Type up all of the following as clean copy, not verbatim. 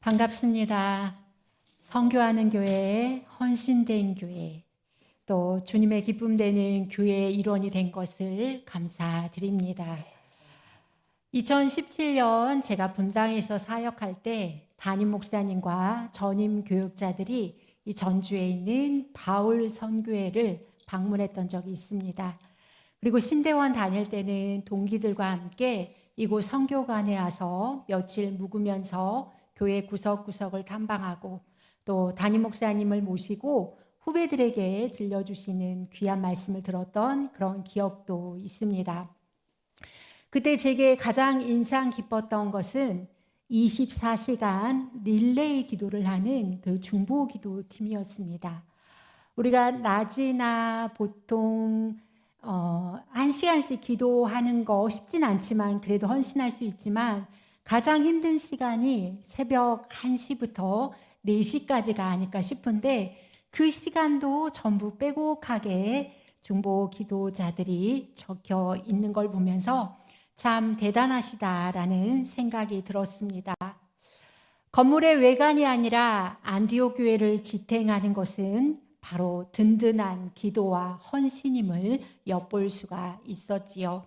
반갑습니다. 선교하는 교회, 헌신된 교회, 또 주님의 기쁨 되는 교회의 일원이 된 것을 감사드립니다. 2017년 제가 분당에서 사역할 때 담임 목사님과 전임 교육자들이 이 전주에 있는 바울 선교회를 방문했던 적이 있습니다. 그리고 신대원 다닐 때는 동기들과 함께 이곳 선교관에 와서 며칠 묵으면서 교회 구석구석을 탐방하고 또 담임 목사님을 모시고 후배들에게 들려주시는 귀한 말씀을 들었던 그런 기억도 있습니다. 그때 제게 가장 인상 깊었던 것은 24시간 릴레이 기도를 하는 그 중보 기도 팀이었습니다. 우리가 낮이나 보통 1시간씩 기도하는 거 쉽진 않지만 그래도 헌신할 수 있지만 가장 힘든 시간이 새벽 1시부터 4시까지가 아닐까 싶은데 그 시간도 전부 빼곡하게 중보 기도자들이 적혀 있는 걸 보면서 참 대단하시다라는 생각이 들었습니다. 건물의 외관이 아니라 안디옥 교회를 지탱하는 것은 바로 든든한 기도와 헌신임을 엿볼 수가 있었지요.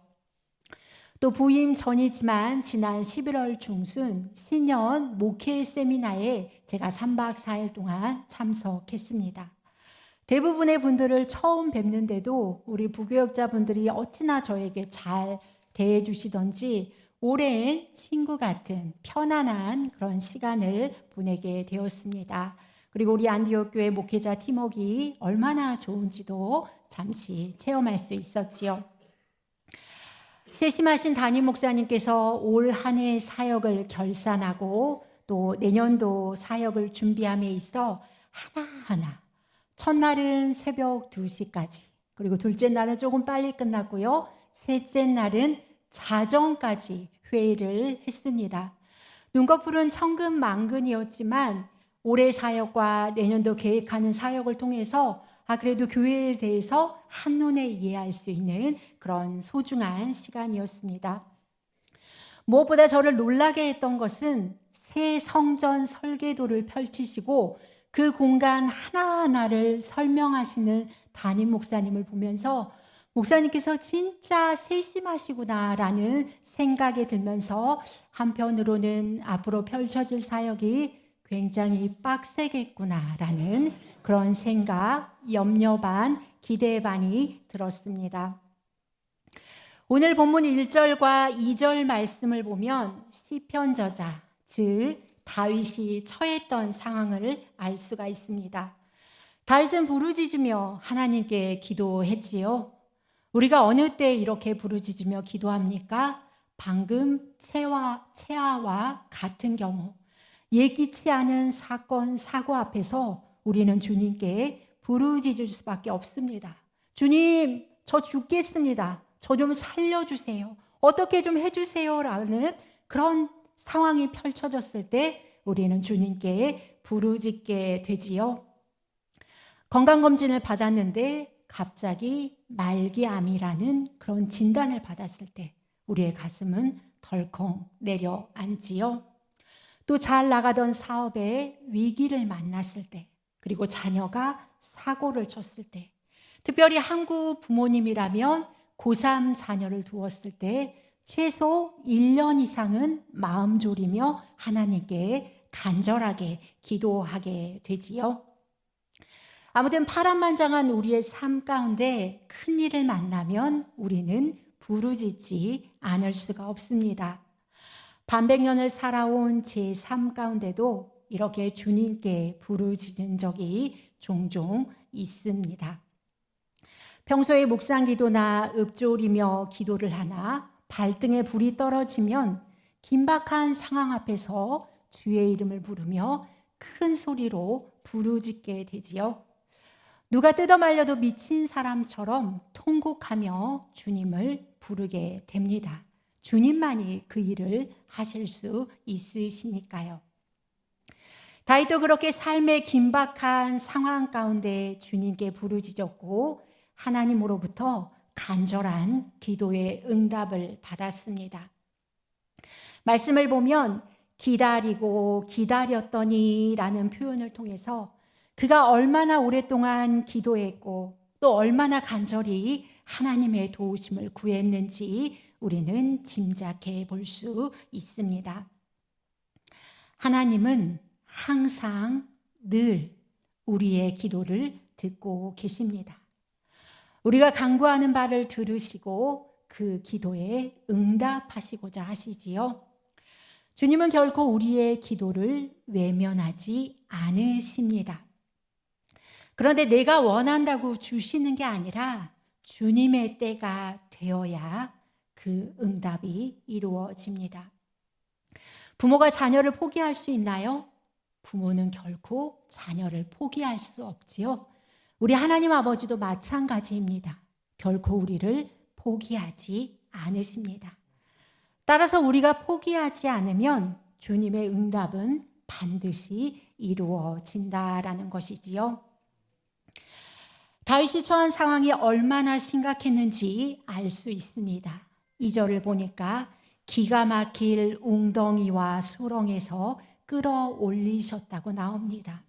또 부임 전이지만 지난 11월 중순 신년 목회 세미나에 제가 3박 4일 동안 참석했습니다. 대부분의 분들을 처음 뵙는데도 우리 부교역자분들이 어찌나 저에게 잘 대해 주시던지 오랜 친구 같은 편안한 그런 시간을 보내게 되었습니다. 그리고 우리 안디옥 교회 목회자 팀워크가 얼마나 좋은지도 잠시 체험할 수 있었지요. 세심하신 담임 목사님께서 올 한 해 사역을 결산하고 또 내년도 사역을 준비함에 있어 하나하나 첫날은 새벽 2시까지 그리고 둘째 날은 조금 빨리 끝났고요. 셋째 날은 자정까지 회의를 했습니다. 눈꺼풀은 천근만근이었지만 올해 사역과 내년도 계획하는 사역을 통해서 그래도 교회에 대해서 한눈에 이해할 수 있는 그런 소중한 시간이었습니다. 무엇보다 저를 놀라게 했던 것은 새 성전 설계도를 펼치시고 그 공간 하나하나를 설명하시는 담임 목사님을 보면서 목사님께서 진짜 세심하시구나라는 생각이 들면서 한편으로는 앞으로 펼쳐질 사역이 굉장히 빡세겠구나라는 그런 생각, 염려 반, 기대 반이 들었습니다. 오늘 본문 1절과 2절 말씀을 보면 시편 저자, 즉 다윗이 처했던 상황을 알 수가 있습니다. 다윗은 부르짖으며 하나님께 기도했지요. 우리가 어느 때 이렇게 부르짖으며 기도합니까? 방금 채아와 같은 경우 예기치 않은 사건, 사고 앞에서 우리는 주님께 부르짖을 수밖에 없습니다. 주님, 저 죽겠습니다. 저 좀 살려주세요. 어떻게 좀 해주세요. 라는 그런 상황이 펼쳐졌을 때 우리는 주님께 부르짖게 되지요. 건강검진을 받았는데 갑자기 말기암이라는 그런 진단을 받았을 때 우리의 가슴은 덜컹 내려앉지요. 또 잘 나가던 사업에 위기를 만났을 때, 그리고 자녀가 사고를 쳤을 때, 특별히 한국 부모님이라면 고3 자녀를 두었을 때 최소 1년 이상은 마음 졸이며 하나님께 간절하게 기도하게 되지요. 아무튼 파란만장한 우리의 삶 가운데 큰 일을 만나면 우리는 부르짖지 않을 수가 없습니다. 반백년을 살아온 제 삶 가운데도 이렇게 주님께 부르짖은 적이 종종 있습니다. 평소에 묵상 기도나 읊조리며 기도를 하나 발등에 불이 떨어지면 긴박한 상황 앞에서 주의 이름을 부르며 큰 소리로 부르짖게 되지요. 누가 뜯어말려도 미친 사람처럼 통곡하며 주님을 부르게 됩니다. 주님만이 그 일을 하실 수 있으시니까요. 다윗도 그렇게 삶의 긴박한 상황 가운데 주님께 부르짖었고 하나님으로부터 간절한 기도의 응답을 받았습니다. 말씀을 보면 기다리고 기다렸더니 라는 표현을 통해서 그가 얼마나 오랫동안 기도했고 또 얼마나 간절히 하나님의 도우심을 구했는지 우리는 짐작해 볼 수 있습니다. 하나님은 항상 늘 우리의 기도를 듣고 계십니다. 우리가 간구하는 바를 들으시고 그 기도에 응답하시고자 하시지요. 주님은 결코 우리의 기도를 외면하지 않으십니다. 그런데 내가 원한다고 주시는 게 아니라 주님의 때가 되어야 그 응답이 이루어집니다. 부모가 자녀를 포기할 수 있나요? 부모는 결코 자녀를 포기할 수 없지요. 우리 하나님 아버지도 마찬가지입니다. 결코 우리를 포기하지 않으십니다. 따라서 우리가 포기하지 않으면 주님의 응답은 반드시 이루어진다라는 것이지요. 다윗이 처한 상황이 얼마나 심각했는지 알 수 있습니다. 2절을 보니까 기가 막힐 웅덩이와 수렁에서 끌어올리셨다고 나옵니다.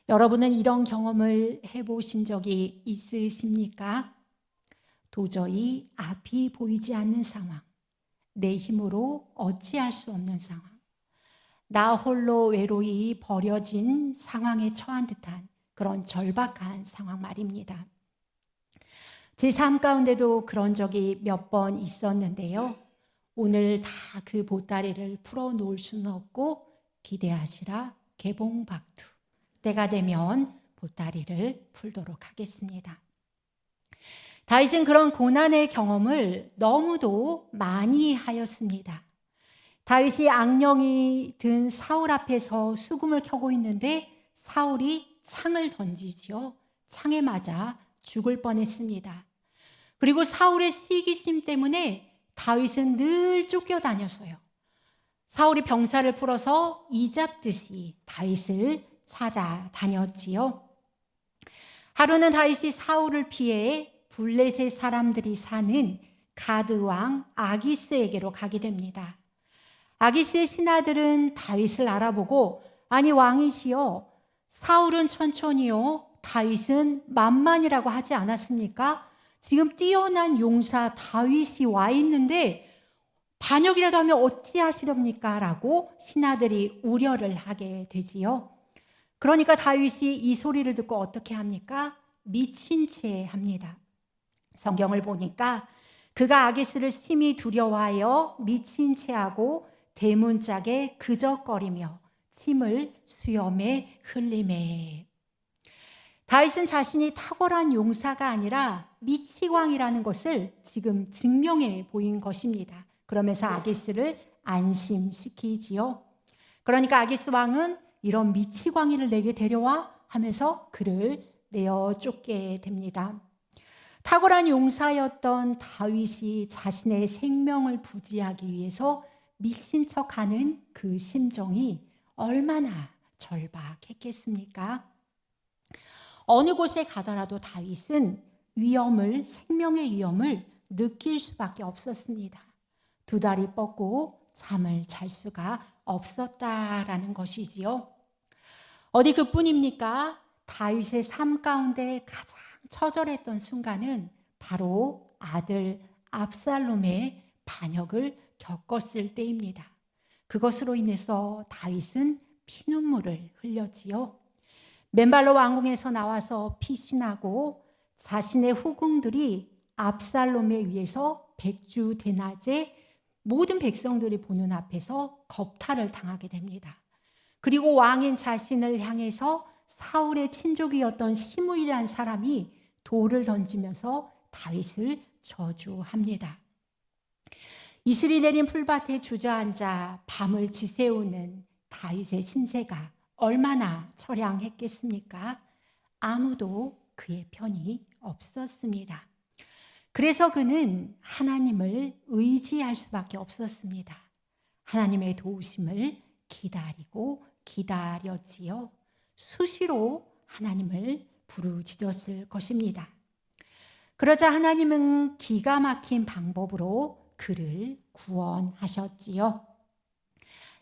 여러분은 이런 경험을 해보신 적이 있으십니까? 도저히 앞이 보이지 않는 상황, 내 힘으로 어찌할 수 없는 상황, 나 홀로 외로이 버려진 상황에 처한 듯한 그런 절박한 상황 말입니다. 제 삶 가운데도 그런 적이 몇 번 있었는데요. 오늘 다 그 보따리를 풀어놓을 수는 없고 기대하시라 개봉박두. 때가 되면 보따리를 풀도록 하겠습니다. 다윗은 그런 고난의 경험을 너무도 많이 하였습니다. 다윗이 악령이 든 사울 앞에서 수금을 켜고 있는데 사울이 창을 던지지요. 창에 맞아 죽을 뻔했습니다. 그리고 사울의 시기심 때문에 다윗은 늘 쫓겨다녔어요. 사울이 병사를 풀어서 이잡듯이 다윗을 찾아다녔지요. 하루는 다윗이 사울을 피해 블레셋 사람들이 사는 가드 왕 아기스에게로 가게 됩니다. 아기스의 신하들은 다윗을 알아보고 아니 왕이시여 사울은 천천히요 다윗은 만만이라고 하지 않았습니까? 지금 뛰어난 용사 다윗이 와 있는데 반역이라도 하면 어찌하시렵니까? 라고 신하들이 우려를 하게 되지요. 그러니까 다윗이 이 소리를 듣고 어떻게 합니까? 미친 채 합니다. 성경을 보니까 그가 아기스를 심히 두려워하여 미친 채 하고 대문짝에 그적거리며 침을 수염에 흘리매. 다윗은 자신이 탁월한 용사가 아니라 미치광이라는 것을 지금 증명해 보인 것입니다. 그러면서 아기스를 안심시키지요. 그러니까 아기스 왕은 이런 미치광이를 내게 데려와 하면서 그를 내어 쫓게 됩니다. 탁월한 용사였던 다윗이 자신의 생명을 부지하기 위해서 미친 척하는 그 심정이 얼마나 절박했겠습니까? 어느 곳에 가더라도 다윗은 생명의 위험을 느낄 수밖에 없었습니다. 두 다리 뻗고 잠을 잘 수가 없었다라는 것이지요. 어디 그뿐입니까? 다윗의 삶 가운데 가장 처절했던 순간은 바로 아들 압살롬의 반역을 겪었을 때입니다. 그것으로 인해서 다윗은 피눈물을 흘렸지요. 맨발로 왕궁에서 나와서 피신하고 자신의 후궁들이 압살롬에 의해서 백주대낮에 모든 백성들이 보는 앞에서 겁탈을 당하게 됩니다. 그리고 왕인 자신을 향해서 사울의 친족이었던 시므이라는 사람이 돌을 던지면서 다윗을 저주합니다. 이슬이 내린 풀밭에 주저앉아 밤을 지새우는 다윗의 신세가 얼마나 처량했겠습니까? 아무도 그의 편이 없었습니다. 그래서 그는 하나님을 의지할 수밖에 없었습니다. 하나님의 도우심을 기다리고 기다렸지요. 수시로 하나님을 부르짖었을 것입니다. 그러자 하나님은 기가 막힌 방법으로 그를 구원하셨지요.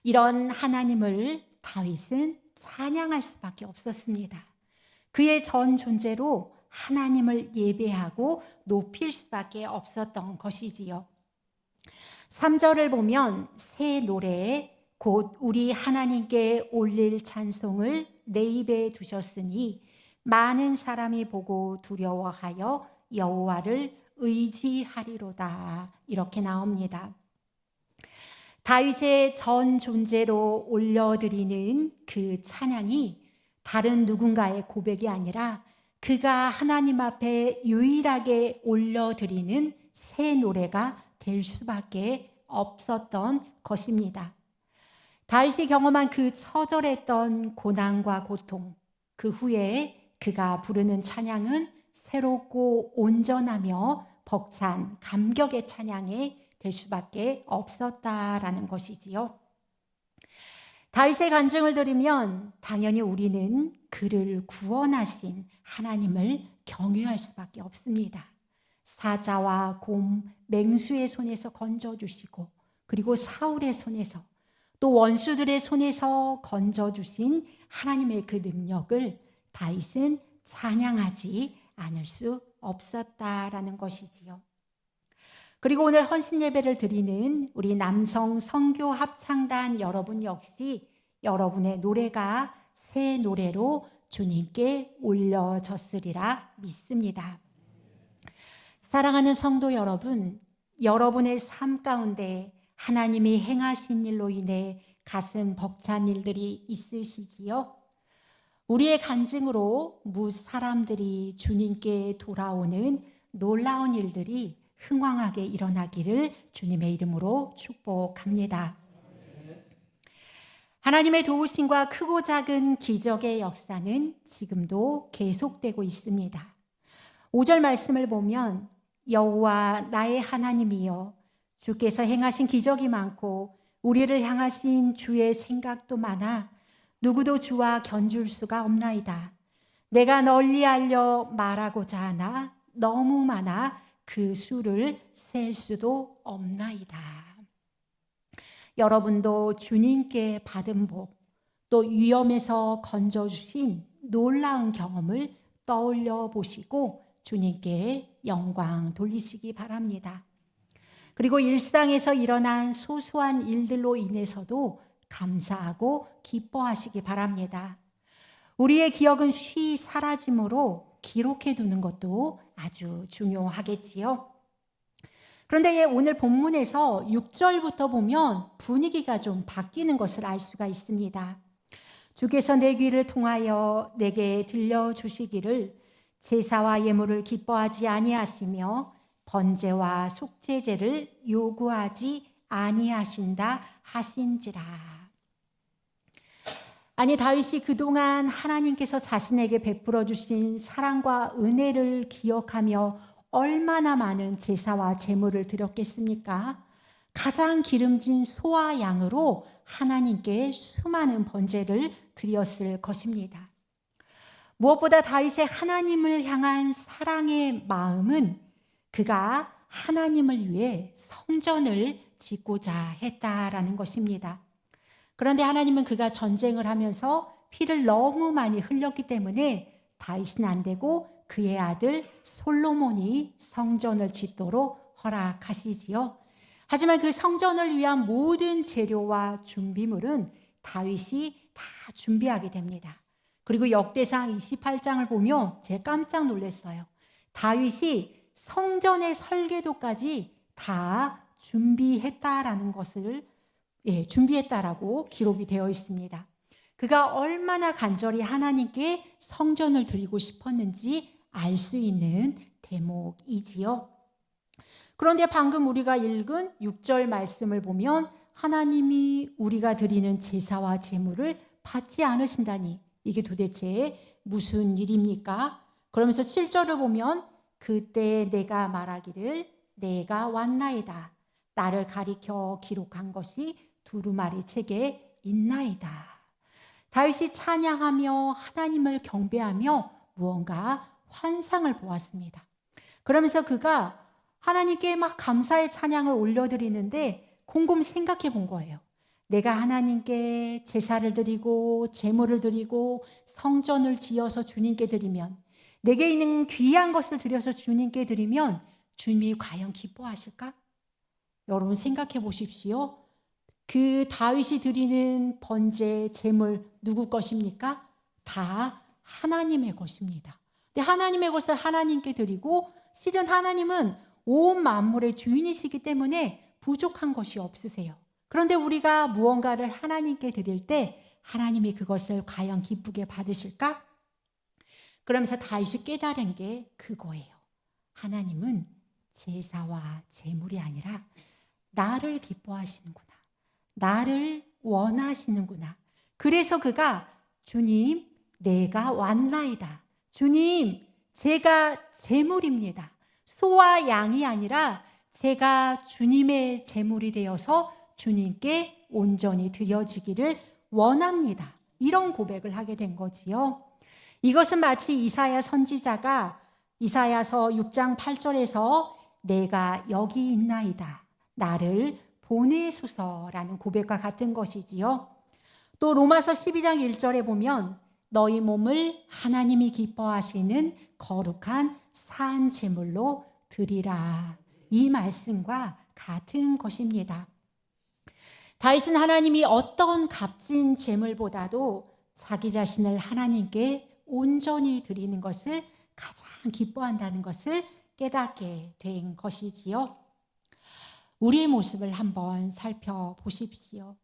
이런 하나님을 다윗은 찬양할 수밖에 없었습니다. 그의 전 존재로 하나님을 예배하고 높일 수밖에 없었던 것이지요. 3절을 보면 새 노래에 곧 우리 하나님께 올릴 찬송을 내 입에 두셨으니 많은 사람이 보고 두려워하여 여호와를 의지하리로다. 이렇게 나옵니다. 다윗의 전 존재로 올려드리는 그 찬양이 다른 누군가의 고백이 아니라 그가 하나님 앞에 유일하게 올려드리는 새 노래가 될 수밖에 없었던 것입니다. 다윗이 경험한 그 처절했던 고난과 고통, 그 후에 그가 부르는 찬양은 새롭고 온전하며 벅찬 감격의 찬양이 될 수밖에 없었다라는 것이지요. 다윗의 간증을 들으면 당연히 우리는 그를 구원하신 하나님을 경외할 수밖에 없습니다. 사자와 곰, 맹수의 손에서 건져주시고 그리고 사울의 손에서 또 원수들의 손에서 건져주신 하나님의 그 능력을 다윗은 찬양하지 않을 수 없었다라는 것이지요. 그리고 오늘 헌신 예배를 드리는 우리 남성 선교 합창단 여러분 역시 여러분의 노래가 새 노래로 주님께 올려졌으리라 믿습니다. 사랑하는 성도 여러분, 여러분의 삶 가운데 하나님이 행하신 일로 인해 가슴 벅찬 일들이 있으시지요? 우리의 간증으로 무사람들이 주님께 돌아오는 놀라운 일들이 흥왕하게 일어나기를 주님의 이름으로 축복합니다. 하나님의 도우심과 크고 작은 기적의 역사는 지금도 계속되고 있습니다. 5절 말씀을 보면 여호와 나의 하나님이여 주께서 행하신 기적이 많고 우리를 향하신 주의 생각도 많아 누구도 주와 견줄 수가 없나이다. 내가 널리 알려 말하고자 하나 너무 많아 그 수를 셀 수도 없나이다. 여러분도 주님께 받은 복, 또 위험에서 건져주신 놀라운 경험을 떠올려 보시고 주님께 영광 돌리시기 바랍니다. 그리고 일상에서 일어난 소소한 일들로 인해서도 감사하고 기뻐하시기 바랍니다. 우리의 기억은 쉬 사라짐으로 기록해 두는 것도 아주 중요하겠지요. 그런데 오늘 본문에서 6절부터 보면 분위기가 좀 바뀌는 것을 알 수가 있습니다. 주께서 내 귀를 통하여 내게 들려주시기를 제사와 예물을 기뻐하지 아니하시며 번제와 속죄제를 요구하지 아니하신다 하신지라. 아니 다윗이 그동안 하나님께서 자신에게 베풀어 주신 사랑과 은혜를 기억하며 얼마나 많은 제사와 제물을 드렸겠습니까? 가장 기름진 소와 양으로 하나님께 수많은 번제를 드렸을 것입니다. 무엇보다 다윗의 하나님을 향한 사랑의 마음은 그가 하나님을 위해 성전을 짓고자 했다라는 것입니다. 그런데 하나님은 그가 전쟁을 하면서 피를 너무 많이 흘렸기 때문에 다윗은 안 되고 그의 아들 솔로몬이 성전을 짓도록 허락하시지요. 하지만 그 성전을 위한 모든 재료와 준비물은 다윗이 다 준비하게 됩니다. 그리고 역대상 28장을 보면 제가 깜짝 놀랐어요. 다윗이 성전의 설계도까지 다 준비했다라는 것을 준비했다라고 기록이 되어 있습니다. 그가 얼마나 간절히 하나님께 성전을 드리고 싶었는지 알 수 있는 대목이지요. 그런데 방금 우리가 읽은 6절 말씀을 보면 하나님이 우리가 드리는 제사와 제물을 받지 않으신다니 이게 도대체 무슨 일입니까? 그러면서 7절을 보면 그때 내가 말하기를 내가 왔나이다. 나를 가리켜 기록한 것이 두루마리 책에 있나이다. 다윗이 찬양하며 하나님을 경배하며 무언가 환상을 보았습니다. 그러면서 그가 하나님께 막 감사의 찬양을 올려드리는데 곰곰이 생각해 본 거예요. 내가 하나님께 제사를 드리고 제물을 드리고 성전을 지어서 주님께 드리면, 내게 있는 귀한 것을 드려서 주님께 드리면 주님이 과연 기뻐하실까? 여러분 생각해 보십시오. 그 다윗이 드리는 번제, 제물 누구 것입니까? 다 하나님의 것입니다. 근데 하나님의 것을 하나님께 드리고, 실은 하나님은 온 만물의 주인이시기 때문에 부족한 것이 없으세요. 그런데 우리가 무언가를 하나님께 드릴 때 하나님이 그것을 과연 기쁘게 받으실까? 그러면서 다윗이 깨달은 게 그거예요. 하나님은 제사와 제물이 아니라 나를 기뻐하시는구나. 나를 원하시는구나. 그래서 그가 주님, 내가 왔나이다. 주님, 제가 제물입니다. 소와 양이 아니라 제가 주님의 제물이 되어서 주님께 온전히 드려지기를 원합니다. 이런 고백을 하게 된 거지요. 이것은 마치 이사야 선지자가 이사야서 6장 8절에서 내가 여기 있나이다. 나를 보내소서라는 고백과 같은 것이지요. 또 로마서 12장 1절에 보면 너희 몸을 하나님이 기뻐하시는 거룩한 산 제물로 드리라. 이 말씀과 같은 것입니다. 다윗은 하나님이 어떤 값진 제물보다도 자기 자신을 하나님께 온전히 드리는 것을 가장 기뻐한다는 것을 깨닫게 된 것이지요. 우리의 모습을 한번 살펴보십시오.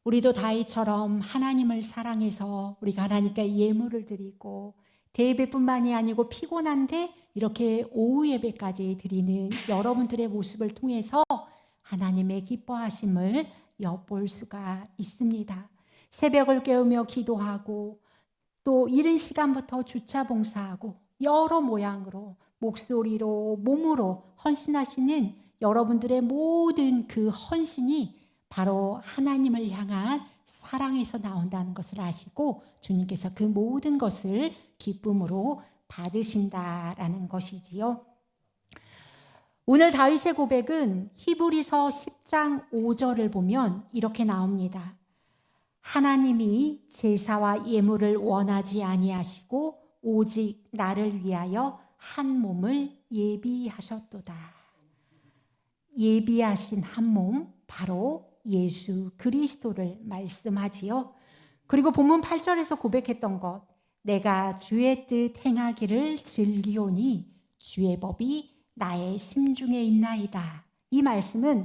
우리도 다윗처럼 하나님을 사랑해서 우리가 하나님께 예물을 드리고, 대예배뿐만이 아니고 피곤한데 이렇게 오후 예배까지 드리는 여러분들의 모습을 통해서 하나님의 기뻐하심을 엿볼 수가 있습니다. 새벽을 깨우며 기도하고, 또 이른 시간부터 주차 봉사하고, 여러 모양으로 목소리로 몸으로 헌신하시는 여러분들의 모든 그 헌신이 바로 하나님을 향한 사랑에서 나온다는 것을 아시고 주님께서 그 모든 것을 기쁨으로 받으신다라는 것이지요. 오늘 다윗의 고백은 히브리서 10장 5절을 보면 이렇게 나옵니다. 하나님이 제사와 예물을 원하지 아니하시고 오직 나를 위하여 한 몸을 예비하셨도다. 예비하신 한 몸, 바로 예수 그리스도를 말씀하지요. 그리고 본문 8절에서 고백했던 것, 내가 주의 뜻 행하기를 즐기오니 주의 법이 나의 심중에 있나이다. 이 말씀은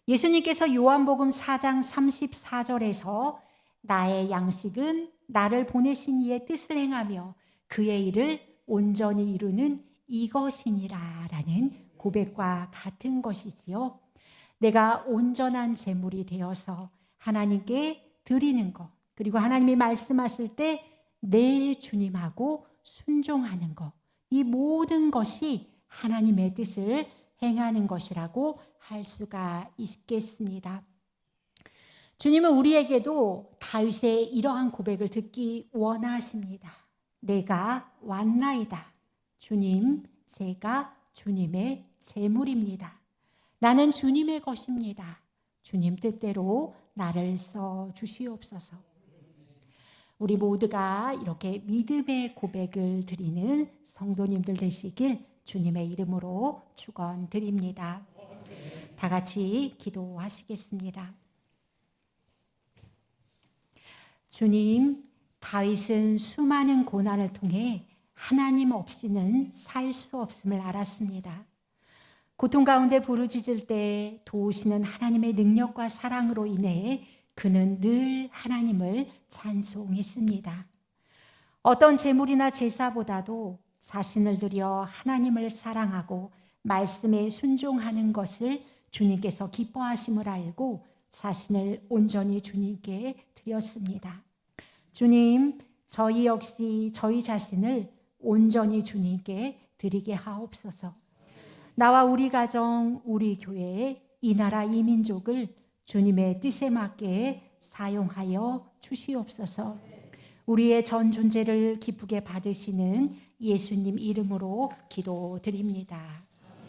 예수님께서 요한복음 4장 34절에서 나의 양식은 나를 보내신 이의 뜻을 행하며 그의 일을 온전히 이루는 이것이니라 라는 고백과 같은 것이지요. 내가 온전한 제물이 되어서 하나님께 드리는 것, 그리고 하나님이 말씀하실 때 내 주님하고 순종하는 것, 이 모든 것이 하나님의 뜻을 행하는 것이라고 할 수가 있겠습니다. 주님은 우리에게도 다윗의 이러한 고백을 듣기 원하십니다. 내가 왔나이다. 주님, 제가 주님의 제물입니다. 나는 주님의 것입니다. 주님 뜻대로 나를 써 주시옵소서. 우리 모두가 이렇게 믿음의 고백을 드리는 성도님들 되시길 주님의 이름으로 축원드립니다. 다 같이 기도하시겠습니다. 주님, 다윗은 수많은 고난을 통해 하나님 없이는 살 수 없음을 알았습니다. 고통 가운데 부르짖을 때 도우시는 하나님의 능력과 사랑으로 인해 그는 늘 하나님을 찬송했습니다. 어떤 제물이나 제사보다도 자신을 들여 하나님을 사랑하고 말씀에 순종하는 것을 주님께서 기뻐하심을 알고 자신을 온전히 주님께 드렸습니다. 주님, 저희 역시 저희 자신을 온전히 주님께 드리게 하옵소서. 나와 우리 가정, 우리 교회, 이 나라 이 민족을 주님의 뜻에 맞게 사용하여 주시옵소서. 우리의 전 존재를 기쁘게 받으시는 예수님 이름으로 기도드립니다.